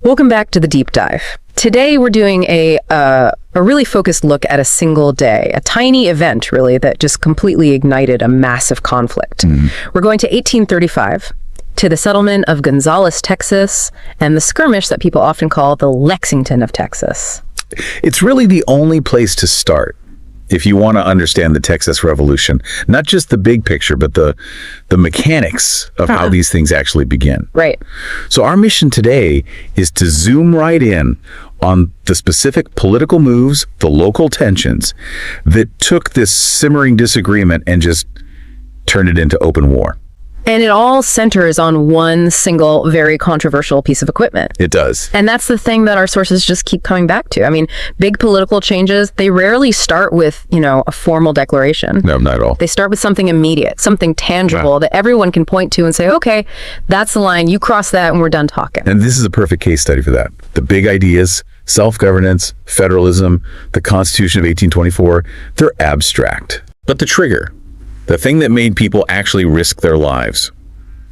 Welcome back to the deep dive. Today we're doing a really focused look at a single day, a tiny event really that just completely ignited a massive conflict. We're going to 1835, to the settlement of Gonzales, Texas, and the skirmish that people often call the Lexington of Texas. It's really the only place to start if you want to understand the Texas Revolution, not just the big picture, but the mechanics of how these things actually begin. Right. So our mission today is to zoom right in on the specific political moves, the local tensions that took this simmering disagreement and just turned it into open war. And it all centers on one single, very controversial piece of equipment. It does. And that's the thing that our sources just keep coming back to. I mean, big political changes, they rarely start with, a formal declaration. No, not at all. They start with something immediate, something tangible that everyone can point to and say, okay, that's the line, you cross that and we're done talking. And this is a perfect case study for that. The big ideas, self-governance, federalism, the Constitution of 1824, they're abstract. But the trigger, the thing that made people actually risk their lives,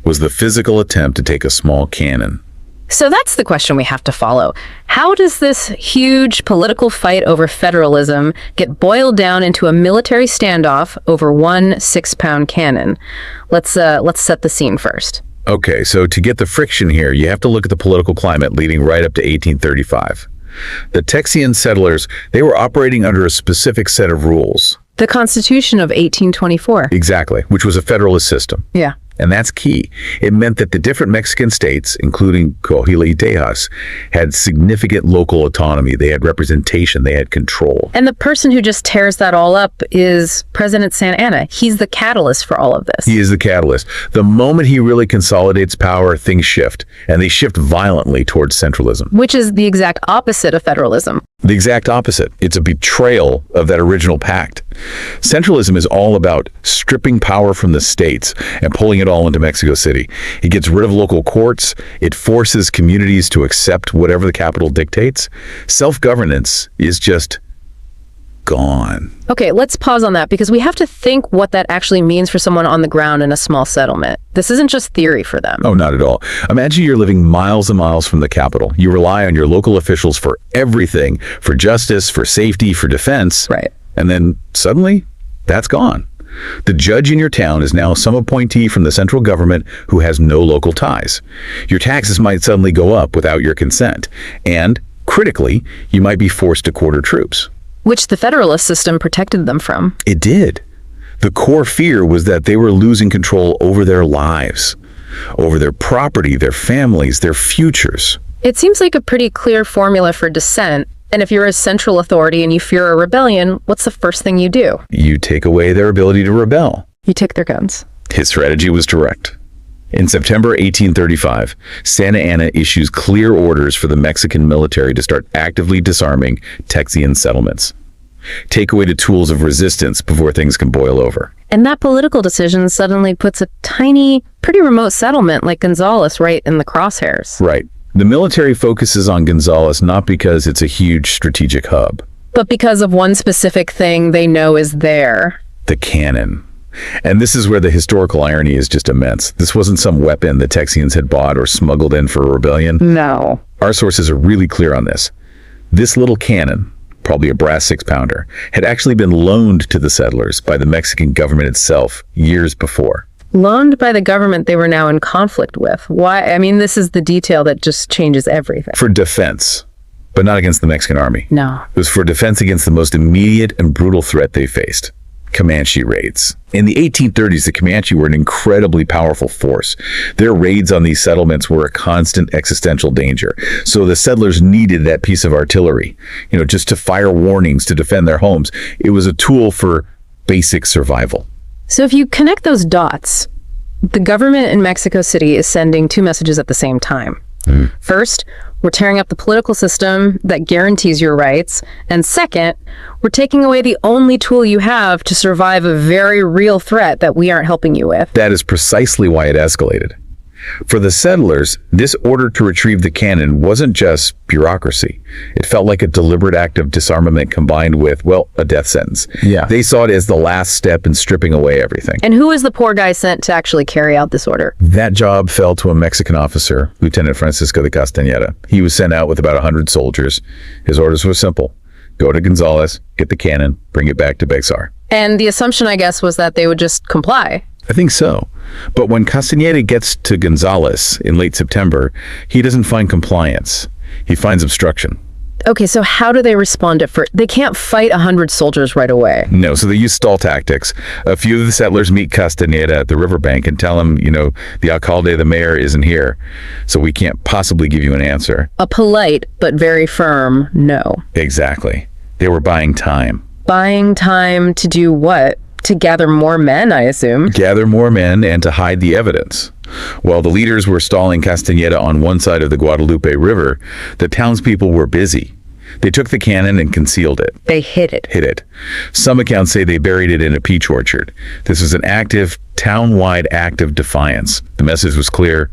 was the physical attempt to take a small cannon. So that's the question we have to follow. How does this huge political fight over federalism get boiled down into a military standoff over one 6-pound cannon? Let's set the scene first. Okay, so to get the friction here, you have to look at the political climate leading right up to 1835. The Texian settlers, they were operating under a specific set of rules. The Constitution of 1824. Exactly, which was a federalist system. Yeah. And that's key. It meant that the different Mexican states, including Coahuila y Tejas, had significant local autonomy. They had representation. They had control. And the person who just tears that all up is President Santa Anna. He's the catalyst for all of this. He is the catalyst. The moment he really consolidates power, things shift. And they shift violently towards centralism. Which is the exact opposite of federalism. The exact opposite. It's a betrayal of that original pact. Centralism is all about stripping power from the states and pulling it all into Mexico City. It gets rid of local courts. It forces communities to accept whatever the capital dictates. Self-governance is just gone. Okay, let's pause on that because we have to think what that actually means for someone on the ground in a small settlement. This isn't just theory for them. Oh, not at all. Imagine you're living miles and miles from the capital. You rely on your local officials for everything, for justice, for safety, for defense. Right. And then suddenly, that's gone. The judge in your town is now some appointee from the central government who has no local ties. Your taxes might suddenly go up without your consent. And, critically, you might be forced to quarter troops. Which the Federalist system protected them from. It did. The core fear was that they were losing control over their lives, over their property, their families, their futures. It seems like a pretty clear formula for dissent. And if you're a central authority and you fear a rebellion, what's the first thing you do? You take away their ability to rebel. You take their guns. His strategy was direct. In September 1835, Santa Anna issues clear orders for the Mexican military to start actively disarming Texian settlements. Take away the tools of resistance before things can boil over. And that political decision suddenly puts a tiny, pretty remote settlement like Gonzales right in the crosshairs. Right. The military focuses on Gonzales not because it's a huge strategic hub, but because of one specific thing they know is there. The cannon. And this is where the historical irony is just immense. This wasn't some weapon the Texians had bought or smuggled in for a rebellion. No. Our sources are really clear on this. This little cannon, probably a brass 6-pounder, had actually been loaned to the settlers by the Mexican government itself years before. Loaned by the government they were now in conflict with. Why? I mean, this is the detail that just changes everything. For defense, but not against the Mexican army. No. It was for defense against the most immediate and brutal threat they faced. Comanche raids. In the 1830s, the Comanche were an incredibly powerful force. Their raids on these settlements were a constant existential danger. So the settlers needed that piece of artillery, just to fire warnings to defend their homes. It was a tool for basic survival. So if you connect those dots, the government in Mexico City is sending two messages at the same time. First, we're tearing up the political system that guarantees your rights. And second, we're taking away the only tool you have to survive a very real threat that we aren't helping you with. That is precisely why it escalated. For the settlers, this order to retrieve the cannon wasn't just bureaucracy. It felt like a deliberate act of disarmament combined with, well, a death sentence. Yeah. They saw it as the last step in stripping away everything. And who was the poor guy sent to actually carry out this order? That job fell to a Mexican officer, Lieutenant Francisco de Castañeda. He was sent out with about 100 soldiers. His orders were simple. Go to Gonzales, get the cannon, bring it back to Bexar. And the assumption, I guess, was that they would just comply. I think so. But when Castañeda gets to Gonzales in late September, he doesn't find compliance. He finds obstruction. Okay, so how do they respond at first? They can't fight 100 soldiers right away. No, so they use stall tactics. A few of the settlers meet Castañeda at the riverbank and tell him, the alcalde, the mayor, isn't here, so we can't possibly give you an answer. A polite but very firm no. Exactly. They were buying time. Buying time to do what? To gather more men, I assume. Gather more men and to hide the evidence. While the leaders were stalling Castañeda on one side of the Guadalupe River, the townspeople were busy. They took the cannon and concealed it. They hid it. Some accounts say they buried it in a peach orchard. This was an active, town-wide act of defiance. The message was clear.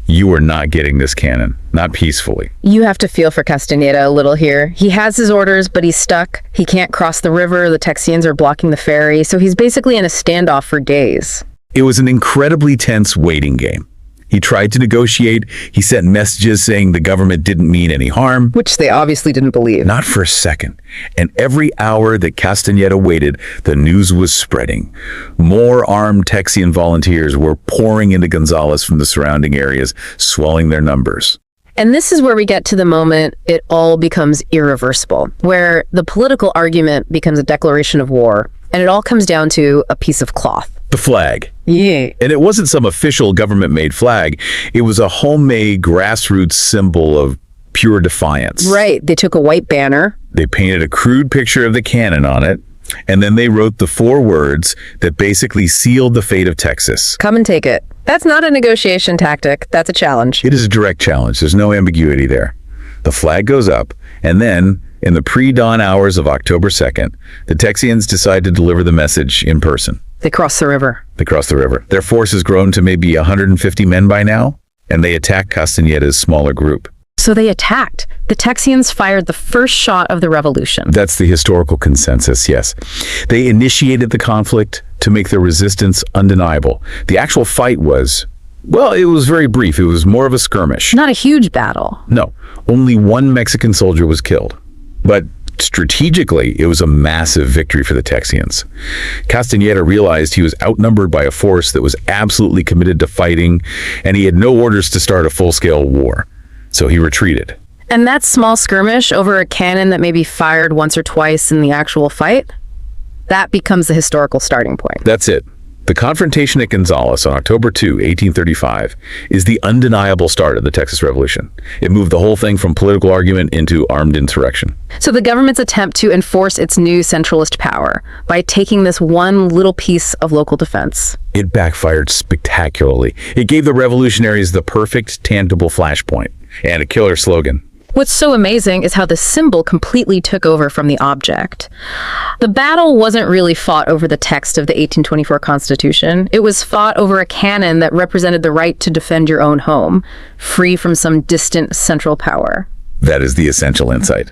You are not getting this cannon, not peacefully. You have to feel for Castañeda a little here. He has his orders, but he's stuck. He can't cross the river. The Texians are blocking the ferry, so he's basically in a standoff for days. It was an incredibly tense waiting game. He tried to negotiate. He sent messages saying the government didn't mean any harm. Which they obviously didn't believe. Not for a second. And every hour that Castañeda waited, the news was spreading. More armed Texian volunteers were pouring into Gonzales from the surrounding areas, swelling their numbers. And this is where we get to the moment it all becomes irreversible, where the political argument becomes a declaration of war, and it all comes down to a piece of cloth. The flag. Yeah. And it wasn't some official government-made flag. It was a homemade grassroots symbol of pure defiance. Right. They took a white banner. They painted a crude picture of the cannon on it, and then they wrote the 4 words that basically sealed the fate of Texas. Come and take it. That's not a negotiation tactic. That's a challenge. It is a direct challenge. There's no ambiguity there. The flag goes up, and then, in the pre-dawn hours of October 2nd, the Texians decide to deliver the message in person. They cross the river. They cross the river. Their force has grown to maybe 150 men by now, and they attack Castañeda's smaller group. So they attacked. The Texians fired the first shot of the revolution. That's the historical consensus, yes. They initiated the conflict to make their resistance undeniable. The actual fight was, well, it was very brief. It was more of a skirmish. Not a huge battle. No, only 1 Mexican soldier was killed. But strategically, it was a massive victory for the Texians. Castañeda realized he was outnumbered by a force that was absolutely committed to fighting, and he had no orders to start a full-scale war. So he retreated. And that small skirmish over a cannon that maybe fired once or twice in the actual fight, that becomes the historical starting point. That's it. The confrontation at Gonzales on October 2, 1835, is the undeniable start of the Texas Revolution. It moved the whole thing from political argument into armed insurrection. So the government's attempt to enforce its new centralist power by taking this one little piece of local defense. It backfired spectacularly. It gave the revolutionaries the perfect, tangible flashpoint and a killer slogan. What's so amazing is how the symbol completely took over from the object. The battle wasn't really fought over the text of the 1824 Constitution. It was fought over a cannon that represented the right to defend your own home, free from some distant central power. That is the essential insight.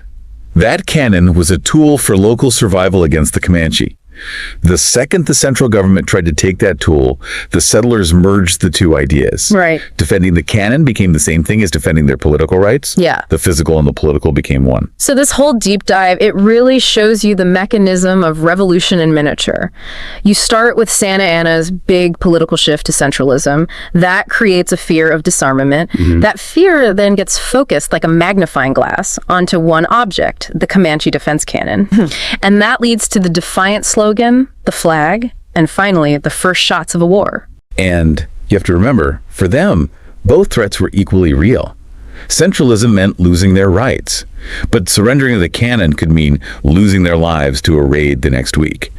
That cannon was a tool for local survival against the Comanche. The second the central government tried to take that tool, the settlers merged the two ideas. Right. Defending the cannon became the same thing as defending their political rights. Yeah. The physical and the political became one. So this whole deep dive, it really shows you the mechanism of revolution in miniature. You start with Santa Anna's big political shift to centralism. That creates a fear of disarmament. Mm-hmm. That fear then gets focused like a magnifying glass onto one object, the Comanche defense cannon. And that leads to the defiant slogan, the flag, and finally, the first shots of a war. And you have to remember, for them, both threats were equally real. Centralism meant losing their rights, but surrendering the cannon could mean losing their lives to a raid the next week.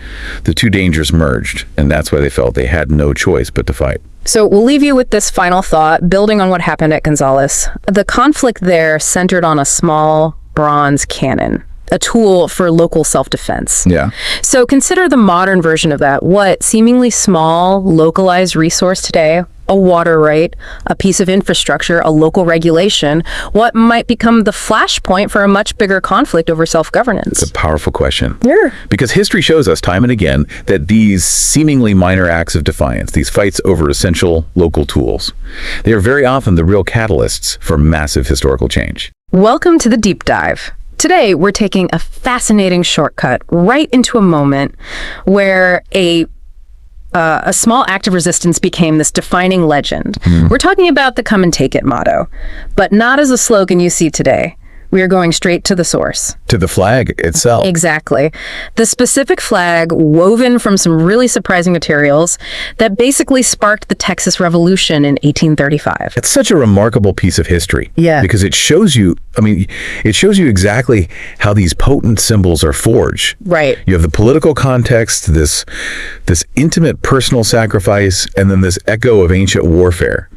The two dangers merged, and that's why they felt they had no choice but to fight. So we'll leave you with this final thought, building on what happened at Gonzales. The conflict there centered on a small bronze cannon, a tool for local self-defense. Yeah. So consider the modern version of that. What seemingly small, localized resource today, a water right, a piece of infrastructure, a local regulation, what might become the flashpoint for a much bigger conflict over self-governance? It's a powerful question. Yeah. Because history shows us time and again that these seemingly minor acts of defiance, these fights over essential local tools, they are very often the real catalysts for massive historical change. Welcome to the Deep Dive. Today, we're taking a fascinating shortcut right into a moment where a small act of resistance became this defining legend. We're talking about the come and take it motto, but not as a slogan you see today. We are going straight to the source. To the flag itself. Exactly. The specific flag woven from some really surprising materials that basically sparked the Texas Revolution in 1835. It's such a remarkable piece of history. Yeah. Because it shows you, it shows you exactly how these potent symbols are forged. Right. You have the political context, this intimate personal sacrifice, and then this echo of ancient warfare.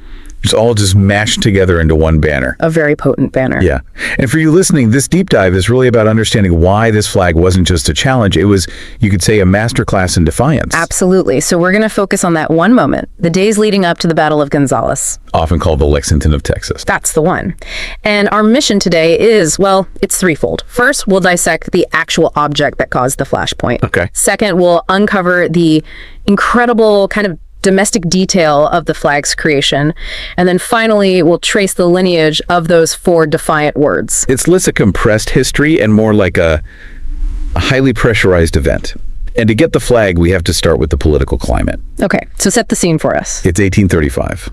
It's all just mashed together into one banner. A very potent banner. Yeah. And for you listening, this deep dive is really about understanding why this flag wasn't just a challenge. It was, you could say, a masterclass in defiance. Absolutely. So we're going to focus on that one moment, the days leading up to the Battle of Gonzales. Often called the Lexington of Texas. That's the one. And our mission today is, well, it's threefold. First, we'll dissect the actual object that caused the flashpoint. Okay. Second, we'll uncover the incredible kind of domestic detail of the flag's creation. And then finally, we'll trace the lineage of those four defiant words. It's less a compressed history and more like a highly pressurized event. And to get the flag, we have to start with the political climate. Okay, so set the scene for us. It's 1835.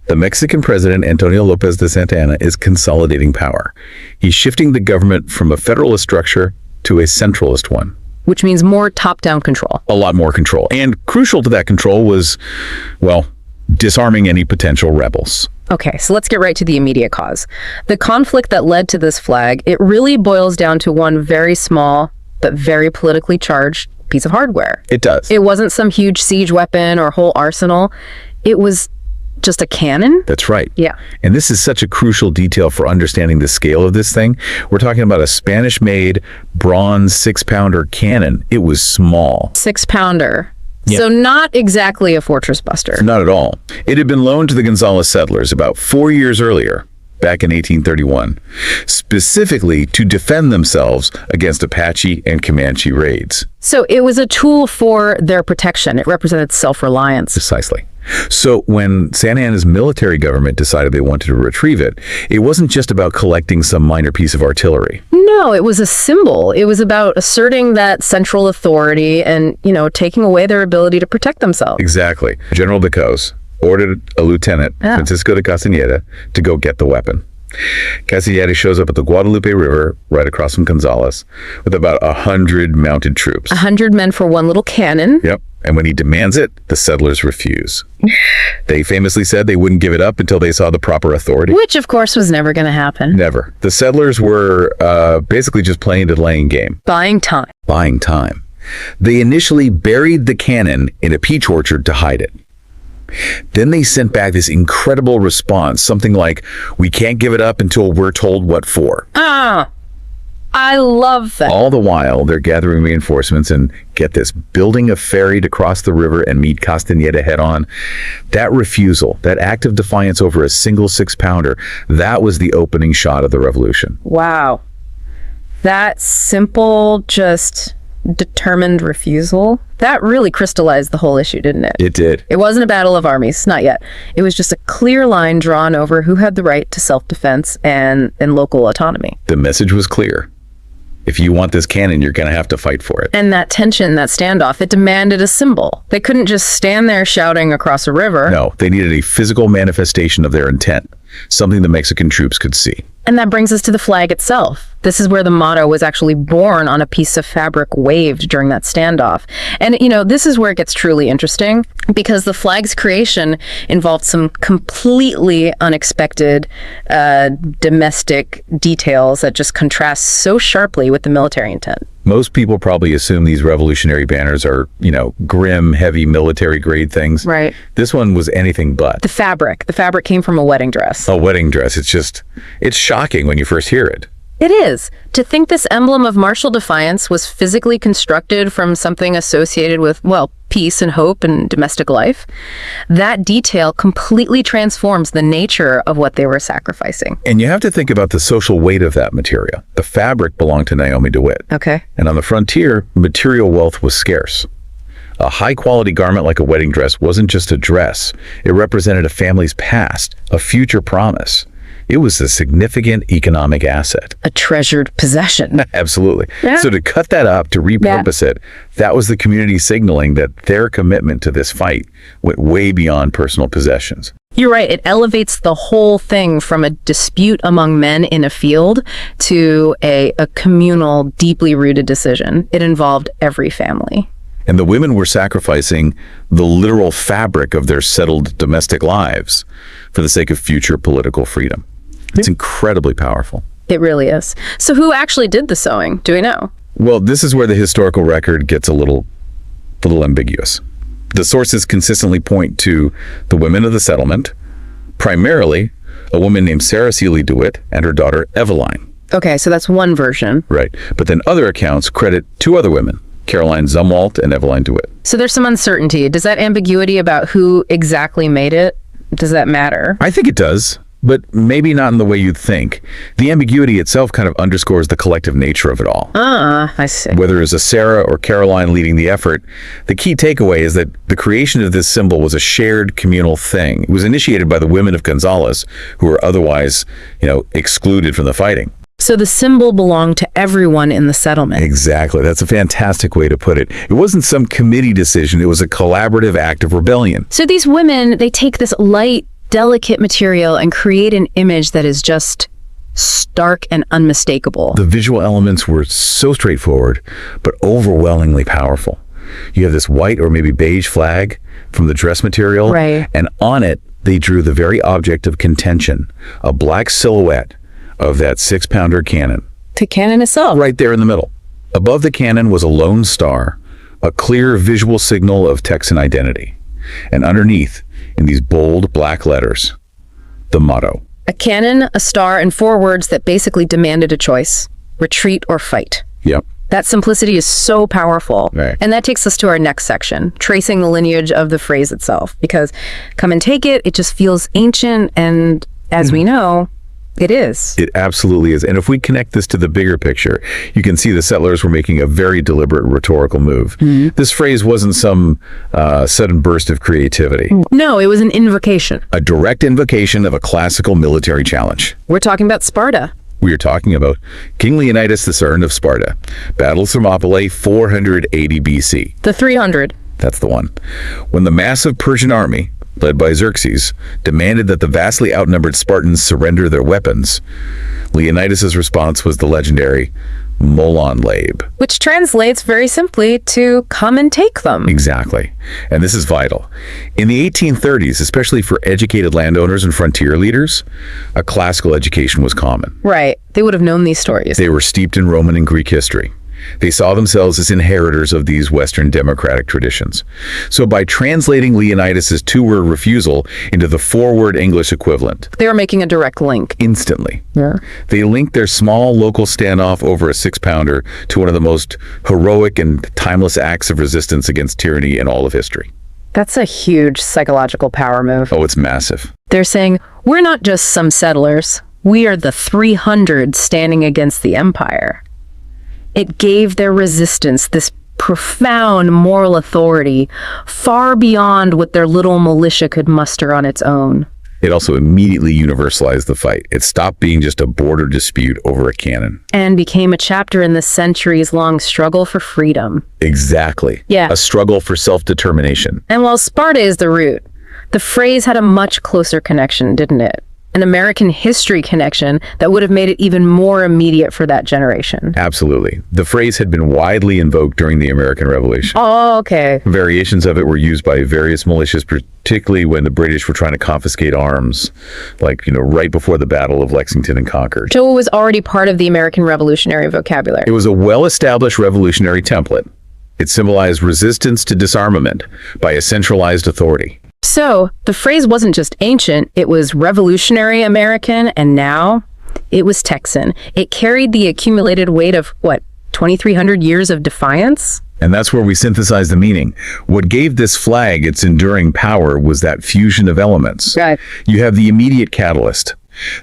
The Mexican president, Antonio Lopez de Santa Anna, is consolidating power. He's shifting the government from a federalist structure to a centralist one. Which means more top-down control. A lot more control. And crucial to that control was, well, disarming any potential rebels. Okay, so let's get right to the immediate cause. The conflict that led to this flag, it really boils down to one very small but very politically charged piece of hardware. It does. It wasn't some huge siege weapon or whole arsenal. It was just a cannon? That's right. Yeah. And this is such a crucial detail for understanding the scale of this thing. We're talking about a Spanish-made bronze 6-pounder cannon. It was small. 6-pounder. Yeah. So not exactly a fortress buster. Not at all. It had been loaned to the Gonzales settlers about 4 years earlier, back in 1831, specifically to defend themselves against Apache and Comanche raids. So it was a tool for their protection. It represented self-reliance. Precisely. So when Santa Anna's military government decided they wanted to retrieve it, it wasn't just about collecting some minor piece of artillery. No, it was a symbol. It was about asserting that central authority and, taking away their ability to protect themselves. Exactly. General Decos ordered a lieutenant, Francisco de Castañeda, to go get the weapon. Castañeda shows up at the Guadalupe River, right across from Gonzales, with about 100 mounted troops. 100 men for one little cannon. Yep. And when he demands it, the settlers refuse. They famously said they wouldn't give it up until they saw the proper authority. Which, of course, was never going to happen. Never. The settlers were basically just playing a delaying game. Buying time. Buying time. They initially buried the cannon in a peach orchard to hide it. Then they sent back this incredible response, something like, "We can't give it up until we're told what for." I love that. All the while, they're gathering reinforcements and, get this, building a ferry to cross the river and meet Castañeda head on. That refusal, that act of defiance over a single 6-pounder, that was the opening shot of the revolution. Wow. That simple, just determined refusal, that really crystallized the whole issue, didn't it? It did. It wasn't a battle of armies, not yet. It was just a clear line drawn over who had the right to self-defense and local autonomy. The message was clear. If you want this cannon, you're going to have to fight for it. And that tension, that standoff, it demanded a symbol. They couldn't just stand there shouting across a river. No, they needed a physical manifestation of their intent, something the Mexican troops could see. And that brings us to the flag itself. This is where the motto was actually born on a piece of fabric waved during that standoff. And, this is where it gets truly interesting, because the flag's creation involved some completely unexpected domestic details that just contrast so sharply with the military intent. Most people probably assume these revolutionary banners are, grim, heavy military grade things. Right. This one was anything but. The fabric came from a wedding dress. A wedding dress. It's shocking when you first hear it. It is. To think this emblem of martial defiance was physically constructed from something associated with, well, peace and hope and domestic life, that detail completely transforms the nature of what they were sacrificing. And you have to think about the social weight of that material. The fabric belonged to Naomi DeWitt. Okay. And on the frontier, material wealth was scarce. A high-quality garment like a wedding dress wasn't just a dress. It represented a family's past, a future promise. It was a significant economic asset. A treasured possession. Absolutely. Yeah. So to cut that up, to repurpose it, that was the community signaling that their commitment to this fight went way beyond personal possessions. You're right. It elevates the whole thing from a dispute among men in a field to a communal, deeply rooted decision. It involved every family. And the women were sacrificing the literal fabric of their settled domestic lives for the sake of future political freedom. It's incredibly powerful. It really is. So who actually did the sewing? Do we know? Well, this is where the historical record gets a little ambiguous. The sources consistently point to the women of the settlement, primarily a woman named Sarah Seeley DeWitt and her daughter Eveline. Okay, so that's one version. Right. But then other accounts credit two other women, Caroline Zumwalt and Eveline DeWitt. So there's some uncertainty. Does that ambiguity about who exactly made it, does that matter? I think it does, but maybe not in the way you'd think. The ambiguity itself kind of underscores the collective nature of it all. I see. Whether it's a Sarah or Caroline leading the effort, the key takeaway is that the creation of this symbol was a shared communal thing. It was initiated by the women of Gonzales, who were otherwise, excluded from the fighting. So the symbol belonged to everyone in the settlement. Exactly. That's a fantastic way to put it. It wasn't some committee decision. It was a collaborative act of rebellion. So these women, they take this light, delicate material and create an image that is just stark and unmistakable. The visual elements were so straightforward, but overwhelmingly powerful. You have this white or maybe beige flag from the dress material, right, and on it, they drew the very object of contention, a black silhouette of that 6-pounder cannon. The cannon itself. Right there in the middle. Above the cannon was a lone star, a clear visual signal of Texan identity. And underneath, in these bold black letters, the motto. A cannon, a star, and 4 words that basically demanded a choice: retreat or fight. Yep. That simplicity is so powerful. Right. And that takes us to our next section, tracing the lineage of the phrase itself. Because come and take it, it just feels ancient, and as we know, it is. It absolutely is. And if we connect this to the bigger picture, you can see the settlers were making a very deliberate rhetorical move. This phrase wasn't some sudden burst of creativity. No, it was an invocation. A direct invocation of a classical military challenge. We're talking about Sparta. We are talking about King Leonidas III of Sparta, Battle of Thermopylae, 480 BC. The 300. That's the one. When the massive Persian army, led by Xerxes, demanded that the vastly outnumbered Spartans surrender their weapons, Leonidas' response was the legendary Molon Labe. Which translates very simply to come and take them. Exactly. And this is vital. In the 1830s, especially for educated landowners and frontier leaders, a classical education was common. Right. They would have known these stories. They were steeped in Roman and Greek history. They saw themselves as inheritors of these Western democratic traditions. So by translating Leonidas' 2-word refusal into the 4-word English equivalent, they were making a direct link. Instantly. Yeah. They linked their small local standoff over a 6-pounder to one of the most heroic and timeless acts of resistance against tyranny in all of history. That's a huge psychological power move. Oh, it's massive. They're saying, we're not just some settlers. We are the 300 standing against the empire. It gave their resistance this profound moral authority far beyond what their little militia could muster on its own. It also immediately universalized the fight. It stopped being just a border dispute over a cannon. And became a chapter in the centuries-long struggle for freedom. Exactly. Yeah. A struggle for self-determination. And while Sparta is the root, the phrase had a much closer connection, didn't it? An American history connection that would have made it even more immediate for that generation. Absolutely. The phrase had been widely invoked during the American Revolution. Oh, okay. Variations of it were used by various militias, particularly when the British were trying to confiscate arms, like, right before the Battle of Lexington and Concord. So it was already part of the American revolutionary vocabulary. It was a well-established revolutionary template. It symbolized resistance to disarmament by a centralized authority. So the phrase wasn't just ancient, it was revolutionary American, and now It was Texan. It carried the accumulated weight of, 2,300 years of defiance? And that's where we synthesize the meaning. What gave this flag its enduring power was that fusion of elements. Right. You have the immediate catalyst,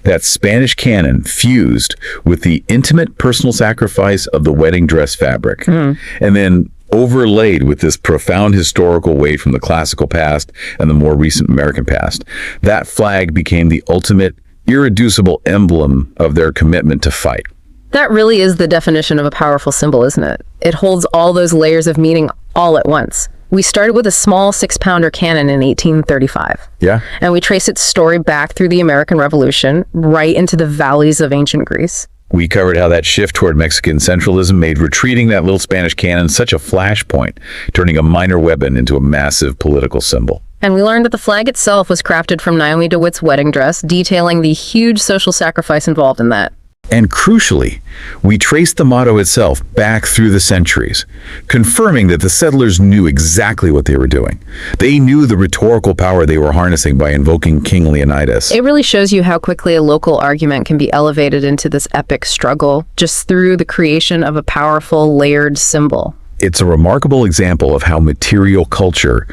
that Spanish cannon fused with the intimate personal sacrifice of the wedding dress fabric. And then overlaid with this profound historical weight from the classical past and the more recent American past. That flag became the ultimate, irreducible emblem of their commitment to fight. That really is the definition of a powerful symbol, isn't it? It holds all those layers of meaning all at once. We started with a small 6-pounder cannon in 1835. Yeah. And we trace its story back through the American Revolution, right into the valleys of ancient Greece. We covered how that shift toward Mexican centralism made retreating that little Spanish cannon such a flashpoint, turning a minor weapon into a massive political symbol. And we learned that the flag itself was crafted from Naomi DeWitt's wedding dress, detailing the huge social sacrifice involved in that. And crucially, we traced the motto itself back through the centuries, confirming that the settlers knew exactly what they were doing. They knew the rhetorical power they were harnessing by invoking King Leonidas. It really shows you how quickly a local argument can be elevated into this epic struggle, just through the creation of a powerful, layered symbol. It's a remarkable example of how material culture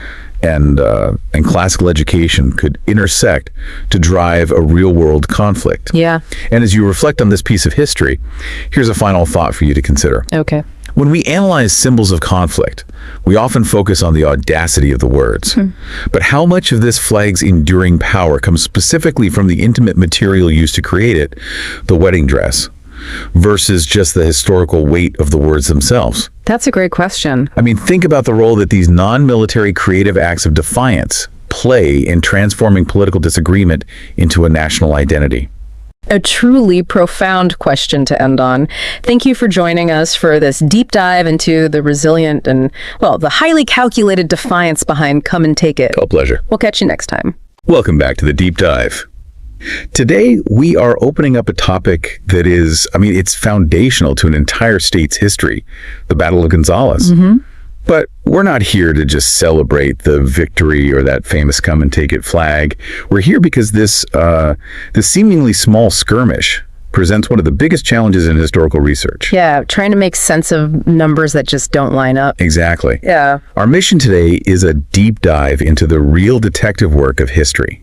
and classical education could intersect to drive a real-world conflict. Yeah. And as you reflect on this piece of history, here's a final thought for you to consider. Okay. When we analyze symbols of conflict, we often focus on the audacity of the words. But how much of this flag's enduring power comes specifically from the intimate material used to create it, the wedding dress, versus just the historical weight of the words themselves? That's a great question. I mean, think about the role that these non-military creative acts of defiance play in transforming political disagreement into a national identity. A truly profound question to end on. Thank you for joining us for this deep dive into the resilient and, the highly calculated defiance behind Come and Take It. A pleasure. We'll catch you next time. Welcome back to the Deep Dive. Today, we are opening up a topic that is, it's foundational to an entire state's history, the Battle of Gonzales. But we're not here to just celebrate the victory or that famous Come and Take It flag. We're here because this seemingly small skirmish presents one of the biggest challenges in historical research. Yeah, trying to make sense of numbers that just don't line up. Exactly. Yeah. Our mission today is a deep dive into the real detective work of history.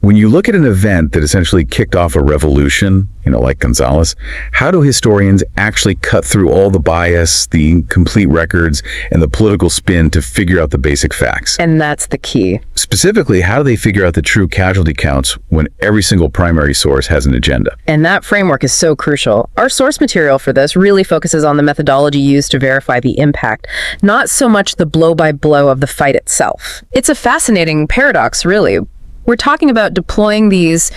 When you look at an event that essentially kicked off a revolution, like Gonzales, how do historians actually cut through all the bias, the incomplete records, and the political spin to figure out the basic facts? And that's the key. Specifically, how do they figure out the true casualty counts when every single primary source has an agenda? And that framework is so crucial. Our source material for this really focuses on the methodology used to verify the impact, not so much the blow-by-blow of the fight itself. It's a fascinating paradox, really. We're talking about deploying these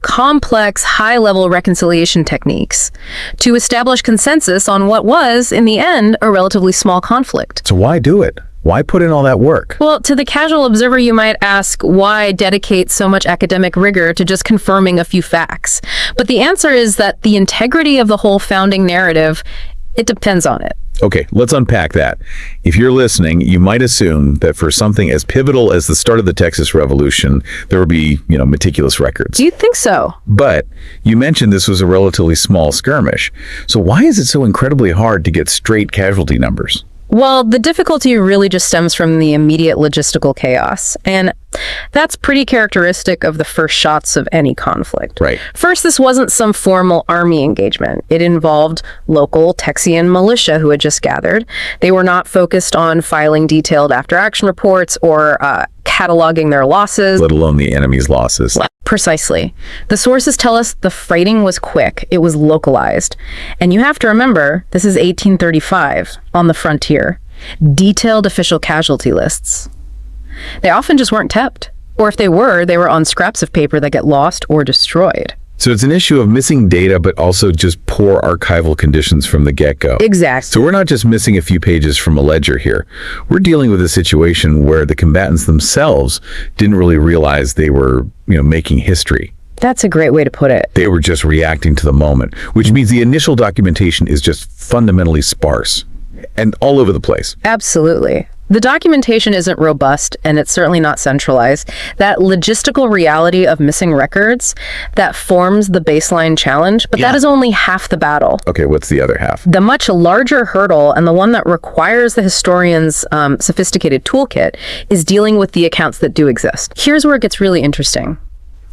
complex, high-level reconciliation techniques to establish consensus on what was, in the end, a relatively small conflict. So why do it? Why put in all that work? Well, to the casual observer, you might ask, why dedicate so much academic rigor to just confirming a few facts? But the answer is that the integrity of the whole founding narrative, it depends on it. Okay, let's unpack that. If you're listening, you might assume that for something as pivotal as the start of the Texas Revolution, there would be, meticulous records. Do you think so? But you mentioned this was a relatively small skirmish. So why is it so incredibly hard to get straight casualty numbers? Well, the difficulty really just stems from the immediate logistical chaos, and that's pretty characteristic of the first shots of any conflict. Right. First, this wasn't some formal army engagement. It involved local Texian militia who had just gathered. They were not focused on filing detailed after-action reports or cataloging their losses. Let alone the enemy's losses. Precisely. The sources tell us the fighting was quick. It was localized. And you have to remember, this is 1835 on the frontier. Detailed official casualty lists. They often just weren't kept. Or if they were on scraps of paper that get lost or destroyed. So it's an issue of missing data, but also just poor archival conditions from the get-go. Exactly. So we're not just missing a few pages from a ledger here. We're dealing with a situation where the combatants themselves didn't really realize they were, making history. That's a great way to put it. They were just reacting to the moment, which means the initial documentation is just fundamentally sparse and all over the place. Absolutely. The documentation isn't robust, and it's certainly not centralized. That logistical reality of missing records, that forms the baseline challenge, but that is only half the battle. Okay, what's the other half? The much larger hurdle, and the one that requires the historian's sophisticated toolkit, is dealing with the accounts that do exist. Here's where it gets really interesting.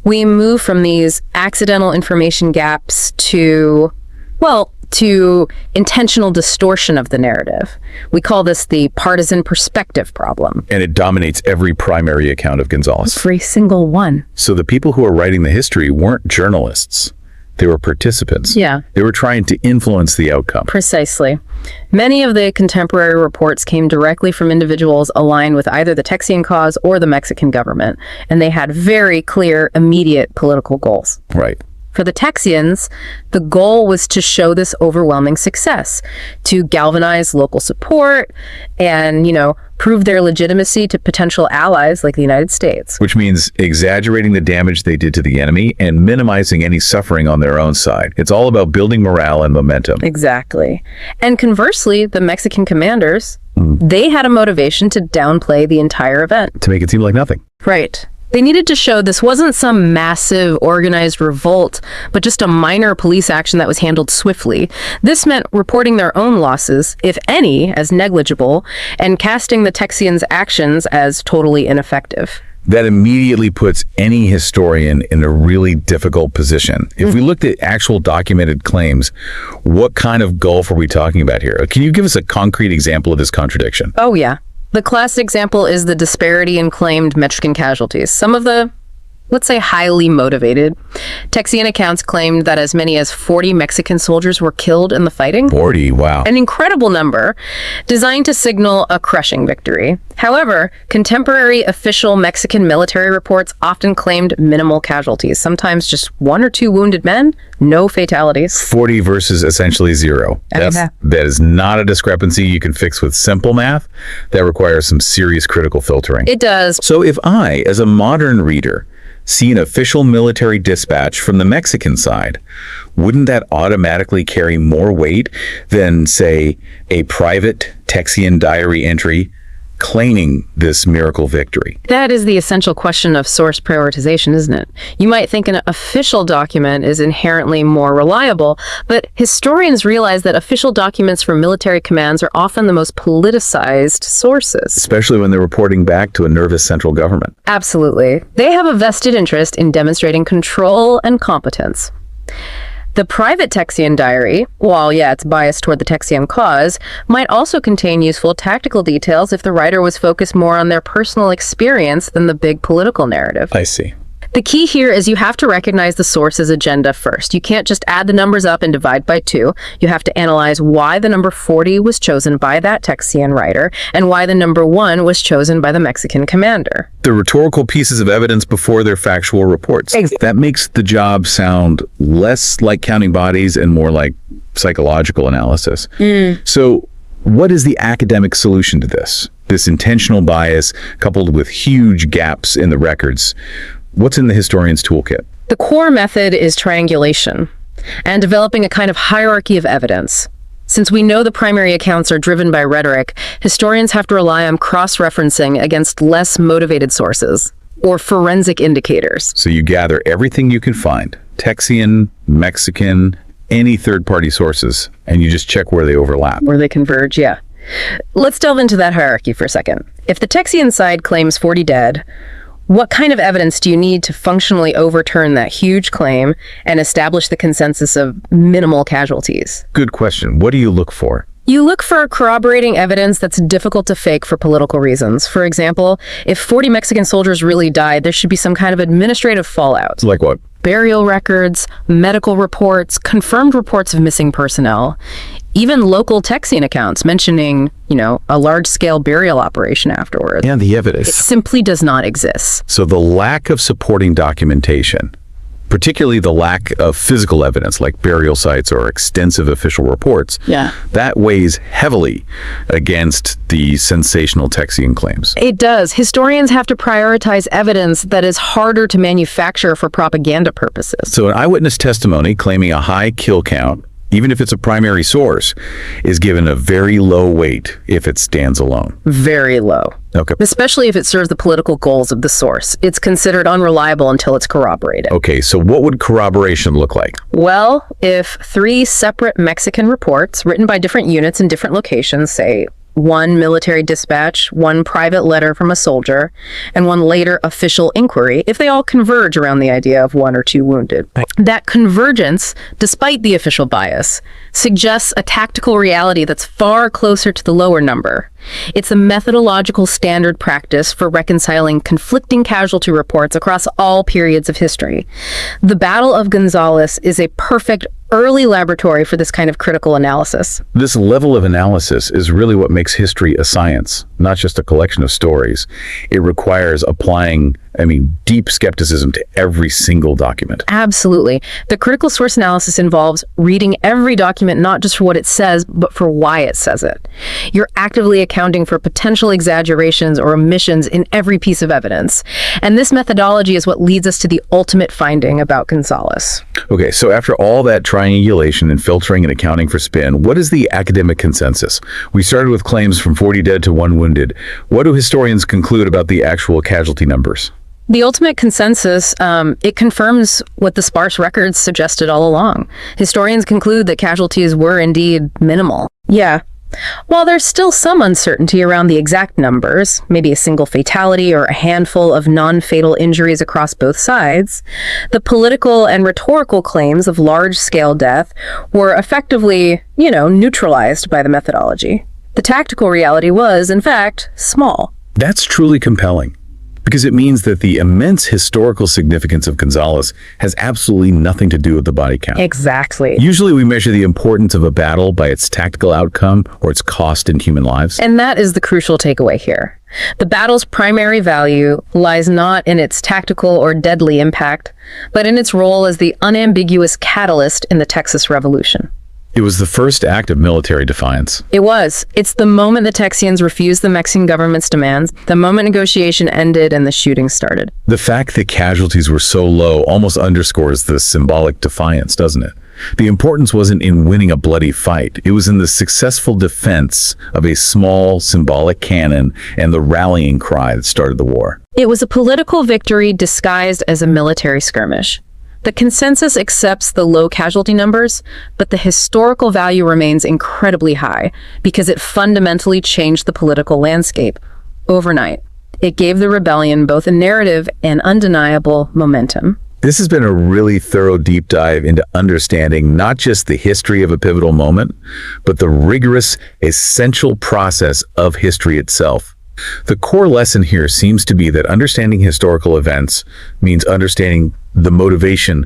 We move from these accidental information gaps to intentional distortion of the narrative. We call this the partisan perspective problem. And it dominates every primary account of Gonzales. Every single one. So the people who are writing the history weren't journalists. They were participants. Yeah. They were trying to influence the outcome. Precisely. Many of the contemporary reports came directly from individuals aligned with either the Texian cause or the Mexican government, and they had very clear, immediate political goals. Right. For the Texians, the goal was to show this overwhelming success, to galvanize local support and, prove their legitimacy to potential allies like the United States. Which means exaggerating the damage they did to the enemy and minimizing any suffering on their own side. It's all about building morale and momentum. Exactly. And conversely, the Mexican commanders, they had a motivation to downplay the entire event. To make it seem like nothing. Right. They needed to show this wasn't some massive organized revolt, but just a minor police action that was handled swiftly. This meant reporting their own losses, if any, as negligible, and casting the Texians' actions as totally ineffective. That immediately puts any historian in a really difficult position. If we looked at actual documented claims, what kind of gulf are we talking about here? Can you give us a concrete example of this contradiction? Oh, yeah. The classic example is the disparity in claimed Mexican casualties. Some of the, let's say, highly motivated Texian accounts claimed that as many as 40 Mexican soldiers were killed in the fighting. 40, wow. An incredible number, designed to signal a crushing victory. However, contemporary official Mexican military reports often claimed minimal casualties, sometimes just 1 or 2 wounded men, no fatalities. 40 versus essentially 0. That is not a discrepancy you can fix with simple math. That requires some serious critical filtering. It does. So if I, as a modern reader, see an official military dispatch from the Mexican side, wouldn't that automatically carry more weight than, say, a private Texian diary entry claiming this miracle victory? That is the essential question of source prioritization, isn't it? You might think an official document is inherently more reliable, but historians realize that official documents from military commands are often the most politicized sources. Especially when they're reporting back to a nervous central government. Absolutely. They have a vested interest in demonstrating control and competence. The private Texian diary, while it's biased toward the Texian cause, might also contain useful tactical details if the writer was focused more on their personal experience than the big political narrative. I see. The key here is you have to recognize the source's agenda first. You can't just add the numbers up and divide by 2. You have to analyze why the number 40 was chosen by that Texian writer and why the number 1 was chosen by the Mexican commander. The rhetorical pieces of evidence before their factual reports. That makes the job sound less like counting bodies and more like psychological analysis. So what is the academic solution to this? This intentional bias coupled with huge gaps in the records. What's in the historian's toolkit? The core method is triangulation and developing a kind of hierarchy of evidence. Since we know the primary accounts are driven by rhetoric, historians have to rely on cross-referencing against less motivated sources, or forensic indicators. So you gather everything you can find, Texian, Mexican, any third-party sources, and you just check where they overlap. Where they converge, yeah. Let's delve into that hierarchy for a second. If the Texian side claims 40 dead, what kind of evidence do you need to functionally overturn that huge claim and establish the consensus of minimal casualties? Good question. What do you look for? You look for corroborating evidence that's difficult to fake for political reasons. For example, if 40 Mexican soldiers really died, there should be some kind of administrative fallout. Like what? Burial records, medical reports, confirmed reports of missing personnel, even local Texian accounts mentioning, a large-scale burial operation afterwards. And the evidence. It simply does not exist. So the lack of supporting documentation, particularly the lack of physical evidence like burial sites or extensive official reports, that weighs heavily against the sensational Texian claims. It does. Historians have to prioritize evidence that is harder to manufacture for propaganda purposes. So an eyewitness testimony claiming a high kill count even if it's a primary source, is given a very low weight if it stands alone. Very low. Okay. Especially if it serves the political goals of the source. It's considered unreliable until it's corroborated. Okay, so what would corroboration look like? Well, if 3 separate Mexican reports written by different units in different locations, say 1 military dispatch, 1 private letter from a soldier, and 1 later official inquiry, if they all converge around the idea of 1 or 2 wounded. That convergence, despite the official bias, suggests a tactical reality that's far closer to the lower number. It's a methodological standard practice for reconciling conflicting casualty reports across all periods of history. The Battle of Gonzales is a perfect early laboratory for this kind of critical analysis. This level of analysis is really what makes history a science, not just a collection of stories. It requires applying, deep skepticism to every single document. Absolutely. The critical source analysis involves reading every document not just for what it says, but for why it says it. You're actively accounting for potential exaggerations or omissions in every piece of evidence. And this methodology is what leads us to the ultimate finding about Gonzales. Okay, so after all that triangulation and filtering and accounting for spin, what is the academic consensus? We started with claims from 40 dead to 1 wounded. What do historians conclude about the actual casualty numbers? The ultimate consensus, it confirms what the sparse records suggested all along. Historians conclude that casualties were indeed minimal. Yeah. While there's still some uncertainty around the exact numbers, maybe a single fatality or a handful of non-fatal injuries across both sides, the political and rhetorical claims of large-scale death were effectively, neutralized by the methodology. The tactical reality was, in fact, small. That's truly compelling, because it means that the immense historical significance of Gonzales has absolutely nothing to do with the body count. Exactly. Usually we measure the importance of a battle by its tactical outcome or its cost in human lives. And that is the crucial takeaway here. The battle's primary value lies not in its tactical or deadly impact, but in its role as the unambiguous catalyst in the Texas Revolution. It was the first act of military defiance. It was. It's the moment the Texians refused the Mexican government's demands, the moment negotiation ended and the shooting started. The fact that casualties were so low almost underscores the symbolic defiance, doesn't it? The importance wasn't in winning a bloody fight. It was in the successful defense of a small symbolic cannon and the rallying cry that started the war. It was a political victory disguised as a military skirmish. The consensus accepts the low casualty numbers, but the historical value remains incredibly high because it fundamentally changed the political landscape overnight. It gave the rebellion both a narrative and undeniable momentum. This has been a really thorough deep dive into understanding not just the history of a pivotal moment, but the rigorous, essential process of history itself. The core lesson here seems to be that understanding historical events means understanding the motivation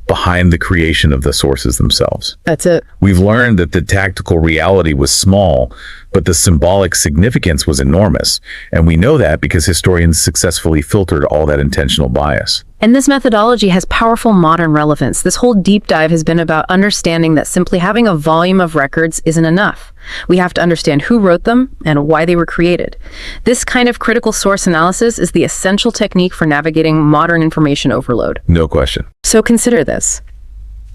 behind the creation of the sources themselves. That's it. We've learned that the tactical reality was small, but the symbolic significance was enormous. And we know that because historians successfully filtered all that intentional bias. And this methodology has powerful modern relevance. This whole deep dive has been about understanding that simply having a volume of records isn't enough. We have to understand who wrote them and why they were created. This kind of critical source analysis is the essential technique for navigating modern information overload. No question. So consider this.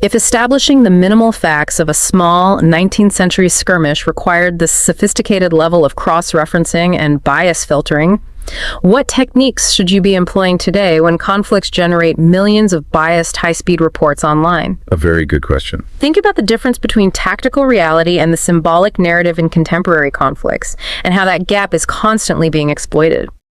If establishing the minimal facts of a small 19th century skirmish required this sophisticated level of cross-referencing and bias filtering, what techniques should you be employing today when conflicts generate millions of biased high-speed reports online? A very good question. Think about the difference between tactical reality and the symbolic narrative in contemporary conflicts, and how that gap is constantly being exploited.